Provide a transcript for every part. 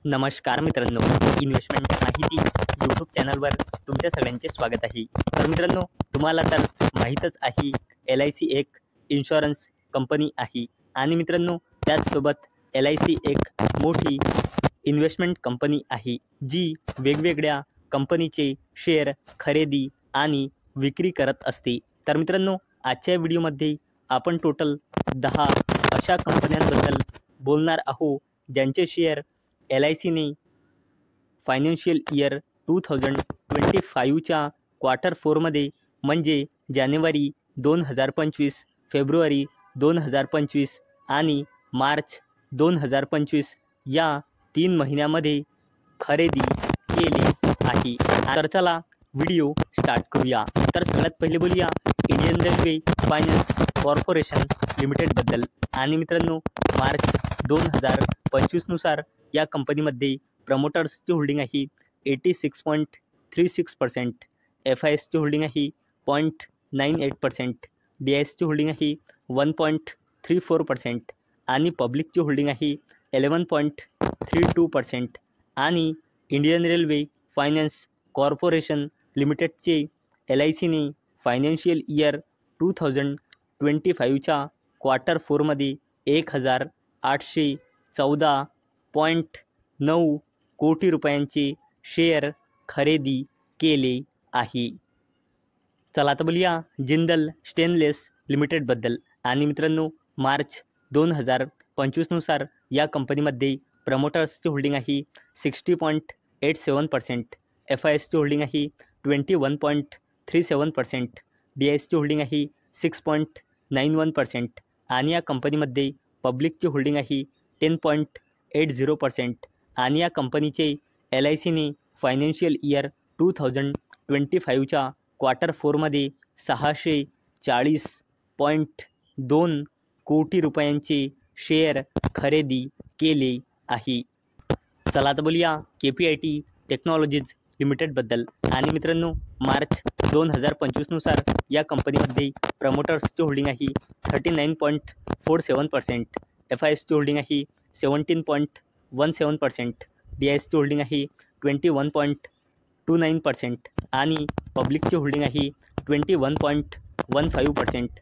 नमस्कार मित्रांनो, इन्व्हेस्टमेंट माहिती यूट्यूब चॅनलवर तुमच्या सगळ्यांचे स्वागत आहे. तर मित्रांनो, तुम्हाला तर माहीतच आहे LIC एक इन्शुरन्स कंपनी आहे आणि मित्रांनो त्याचसोबत LIC एक मोठी इन्व्हेस्टमेंट कंपनी आहे जी वेगवेगळ्या कंपनीचे शेअर खरेदी आणि विक्री करत असते. तर मित्रांनो, आजच्या व्हिडिओमध्ये आपण टोटल 10 अशा कंपन्यांबद्दल बोलणार आहोत ज्यांचे शेअर LICने फायनान्शियल इयर 2025च्या क्वार्टर 4मध्ये म्हणजे जानेवारी 2025, फेब्रुवारी 2025 आणि मार्च 2025 या 3 महिन्यामध्ये खरेदी केली आहे. तर चला व्हिडिओ स्टार्ट करूया. तर सगळ्यात पहिले बोलूया इंडियन रेल्वे फायनान्स कॉर्पोरेशन लिमिटेडबद्दल. आणि मित्रांनो, मार्च 2025 नुसार या कंपनीमध्ये प्रमोटर्सची होल्डिंग आहे 86.36%, FISची होल्डिंग आहे 0.98%, DISची होल्डिंग आहे 1.34% आणि पब्लिकची होल्डिंग आहे 11.32%. आणि इंडियन रेल्वे फायनान्स कॉर्पोरेशन लिमिटेडचे LICने फायनान्शियल इयर 2025च्या क्वार्टर 4मध्ये 1,814.9 कोटी रुपयांचे शेअर खरेदी केले आहे. चला आता बोलूया जिंदल स्टेनलेस लिमिटेडबद्दल. आणि मित्रांनो, मार्च 2025 नुसार या कंपनीमध्ये प्रमोटर्सची होल्डिंग आहे 60.87%, FISची होल्डिंग आहे 21.37%, DISची होल्डिंग आहे 6.91% आणि या कंपनीमध्ये पब्लिकची होल्डिंग आहे 10.80%. आणि या कंपनीचे LICने फायनान्शियल इयर 2025च्या क्वार्टर 4मध्ये 640.2 कोटी रुपयांचे शेअर खरेदी केले आहे. चला आता बोलूया KPIT टेक्नॉलॉजीज लिमिटेडबद्दल. आणि मित्रांनो, मार्च 2025 नुसार या कंपनीमध्ये प्रमोटर्सची होल्डिंग आहे 39.47%, FISची होल्डिंग आहे 17.17%, DISची होल्डिंग आहे 21.29% आणि पब्लिकची होल्डिंग आहे 21.15%.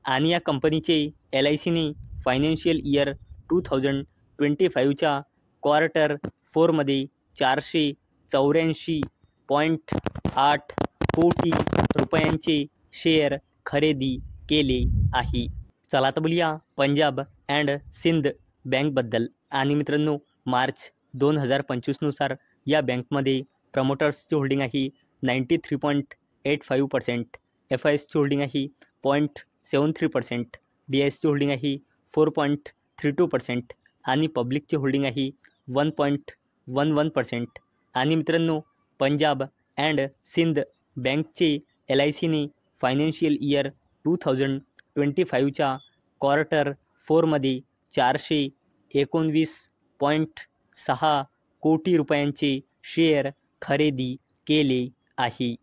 आणि या कंपनीचे LICने फायनान्शियल इयर 2025च्या क्वार्टर 4मध्ये 484.8 कोटी रुपयांचे शेअर खरेदी केले आहे. चला आता बोलूया पंजाब अँड सिंध बँकबद्दल. आणि मित्रांनो, मार्च 2025 नुसार या बँकमध्ये प्रमोटर्सची होल्डिंग आहे 93.85%, FISची होल्डिंग आहे 0.73%, DISची होल्डिंग आहे 4.32% आणि पब्लिकची होल्डिंग आहे 1.11%. आणि मित्रांनो, पंजाब अँड सिंध बँकचे LICने फायनान्शियल इयर 2025च्या क्वार्टर 4मध्ये 419.6 कोटी रुपयांचे शेअर खरेदी केले आहे.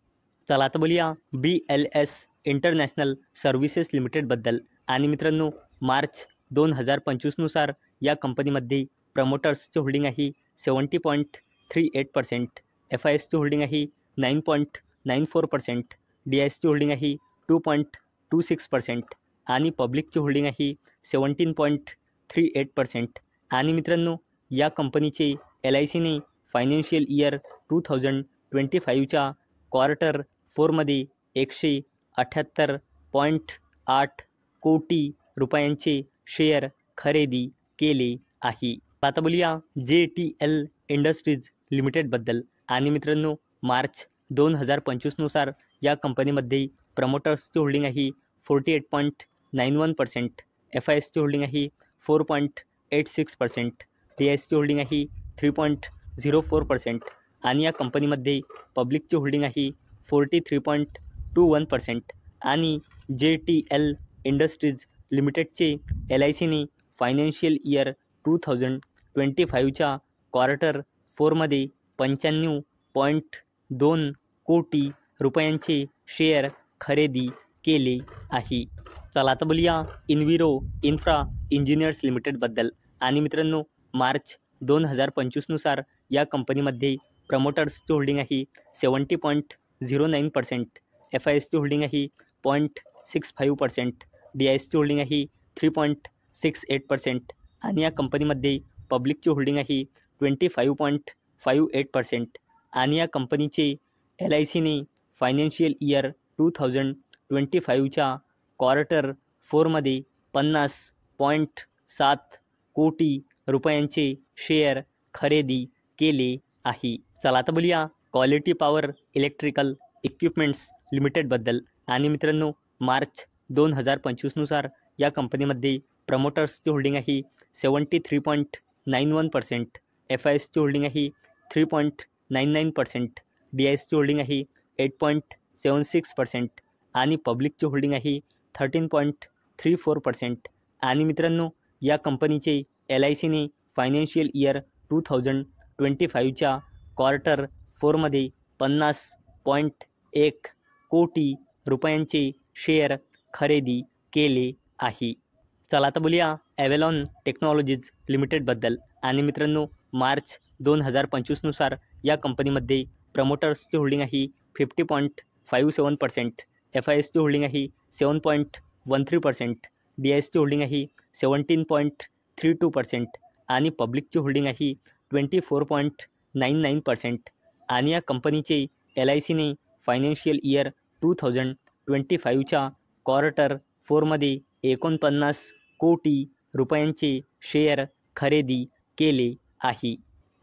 चला आता बोलूया BLS इंटरनॅशनल सर्व्हिसेस लिमिटेडबद्दल. आणि मित्रांनो, मार्च 2025 नुसार या कंपनीमध्ये प्रमोटर्सची होल्डिंग आहे 70.38%, FISची होल्डिंग आहे 9.94%, DISची होल्डिंग आहे 2.26% आणि पब्लिकची होल्डिंग आहे 17.38%. आणि मित्रांनो, या कंपनीचे LICने फायनान्शियल इयर 2025च्या क्वार्टर 4मध्ये 178.8 कोटी रुपयांचे शेअर खरेदी केले आहे. आता बोलूया JTL इंडस्ट्रीज लिमिटेडबद्दल. आणि मित्रांनो, मार्च 2025 नुसार या कंपनीमध्ये प्रमोटर्सची होल्डिंग आहे 48.91%, FISची होल्डिंग आहे 4.86%, DISची होल्डिंग आहे 3.04% आणि या कंपनीमध्ये पब्लिकची होल्डिंग आहे 43.21%. आणि JTL इंडस्ट्रीज लिमिटेडचे LICने फायनान्शियल इयर 2025च्या क्वार्टर 4मध्ये 95.2 कोटी रुपयांचे शेअर खरेदी केले आहे. चला आता बोलूया इन्व्हिरो इन्फ्रा इंजिनियर्स लिमिटेडबद्दल. आणि मित्रांनो, मार्च 2025नुसार या कंपनीमध्ये प्रमोटर्सची होल्डिंग आहे 70.09%, FISची होल्डिंग आहे 0.65%, DISची होल्डिंग आहे 3.68% आणि या कंपनीमध्ये पब्लिकची होल्डिंग आहे 25.58% आणि या कंपनीचे LICने फायनान्शियल इयर 2025च्या क्वार्टर 4मध्ये 50.7 कोटी रुपयांचे शेअर खरेदी केले आहे. चला आता बोलूया क्वालिटी पॉवर इलेक्ट्रिकल इक्विपमेंट्स लिमिटेडबद्दल. आणि मित्रांनो, मार्च 2025नुसार या कंपनीमध्ये प्रमोटर्सची होल्डिंग आहे 73.91%, FISची होल्डिंग आहे 3.99%, DISची होल्डिंग आहे 8.76% आणि पब्लिकची होल्डिंग आहे 13.34%. आणि मित्रांनो, या कंपनीचे LICने फायनान्शियल इयर 2025च्या क्वार्टर 4मध्ये 50.1 कोटी रुपयांचे शेअर खरेदी केले आहे. चला आता बोलूया ॲव्हलॉन टेक्नॉलॉजीज लिमिटेडबद्दल. आणि मित्रांनो, मार्च 2025नुसार या कंपनीमध्ये प्रमोटर्सची होल्डिंग आहे 50.57%, FISची होल्डिंग आहे 7.13%, DISची होल्डिंग आहे 17.32% आणि पब्लिकची होल्डिंग आहे 24.99%. आणि या कंपनीचे LICने फायनान्शियल इयर 2025च्या क्वार्टर 4मध्ये 49 कोटी रुपयांचे शेअर खरेदी केले आहे.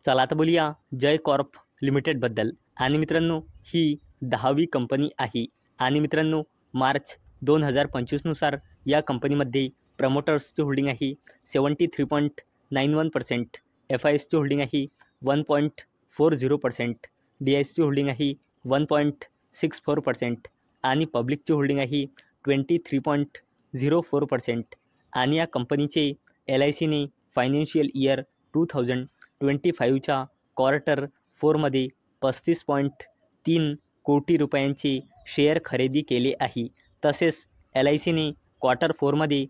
चला आता बोलूया जय कॉर्प लिमिटेडबद्दल. आणि मित्रांनो, ही 10वी कंपनी आहे. आणि मित्रांनो, मार्च 2025नुसार या कंपनीमध्ये प्रमोटर्सची होल्डिंग आहे 73.91%, FISची होल्डिंग आहे 1.40%, DISची होल्डिंग आहे 1.64% आणि पब्लिकची होल्डिंग आहे 23.04%. आणि या कंपनीचे LICने फायनान्शियल इयर 2025च्या क्वार्टर 4मध्ये 35.3 कोटी रुपयांचे शेअर खरेदी केले आहे. तसेच LICने क्वार्टर 4मध्ये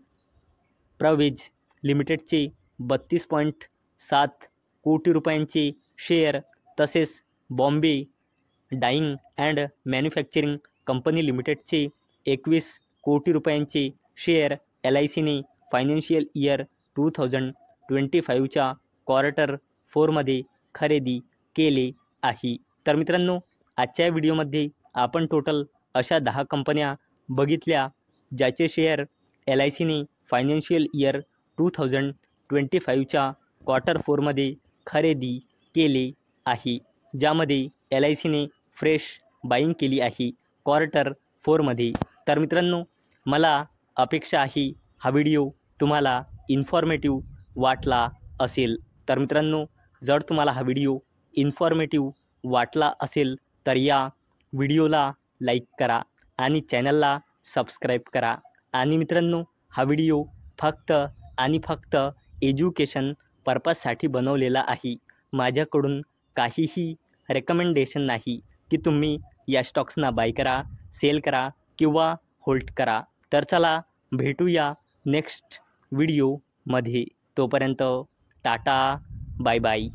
प्रवेज लिमिटेडचे 32.7 कोटी रुपयांचे शेअर, तसेच Bombay dyeing and manufacturing company लिमिटेडचे 21 कोटी रुपयांचे शेअर LICने फायनान्शियल इयर 2025च्या क्वार्टर 4मध्ये खरेदी केले आहे. तर मित्रांनो, आजच्या व्हिडिओमध्ये आपण टोटल अशा 10 कंपन्या बघितल्या ज्याचे शेअर LICने फायनान्शियल इयर 2025च्या क्वार्टर 4मध्ये खरेदी केले आहे, ज्यामध्ये LICने फ्रेश बाईंग केली आहे क्वार्टर 4मध्ये. तर मित्रांनो, मला अपेक्षा आहे हा व्हिडिओ तुम्हाला इन्फॉर्मेटिव्ह वाटला असेल. तर मित्रांनो, जर तुम्हाला हा व्हिडिओ इन्फॉर्मेटिव्ह वाटला असेल तर या व्हिडिओला लाईक करा आणि चॅनलला सबस्क्राईब करा. आणि मित्रांनो, हा व्हिडिओ फक्त आणि फक्त एज्युकेशन पर्पजसाठी बनवलेला आहे. माझ्याकडून काहीही रेकमेंडेशन नाही की तुम्ही या स्टॉक्सना बाय करा, सेल करा किंवा होल्ड करा. तर चला भेटूया नेक्स्ट व्हिडिओमध्ये. तोपर्यंत टाटा, बाय बाय.